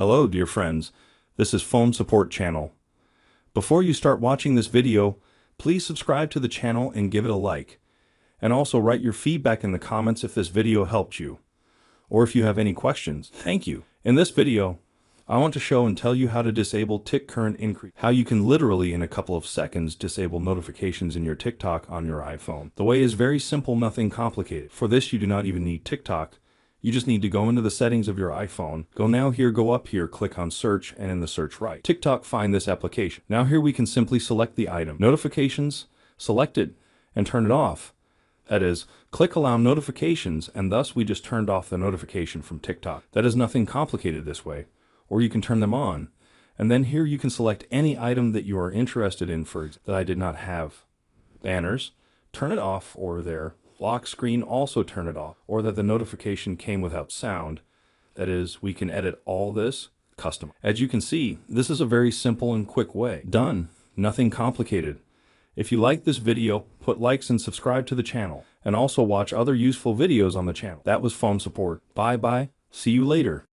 Hello, dear friends. This is Phone Support Channel. Before you start watching this video, please subscribe to the channel and give it a like. And also write your feedback in the comments if this video helped you, or if you have any questions. Thank you. In this video, I want to show and tell you how to disable tick current increase. How you can literally in a couple of seconds disable notifications in your TikTok on your iPhone. The way is very simple, nothing complicated. For this, you do not even need TikTok. You just need to go into the settings of your iPhone. Go up here, click on search, and in the search write TikTok, find this application. Now here we can simply select the item. Notifications, select it, and turn it off. That is, click allow notifications, and thus we just turned off the notification from TikTok. That is nothing complicated this way. Or you can turn them on. And then here you can select any item that you are interested in, for example, that I did not have. Banners, turn it off, or there. Lock screen, also turn it off, or that the notification came without sound. That is, we can edit all this custom. As you can see, this is a very simple and quick way. Done. Nothing complicated. If you like this video, put likes and subscribe to the channel, and also watch other useful videos on the channel. That was Phone Support. Bye bye. See you later.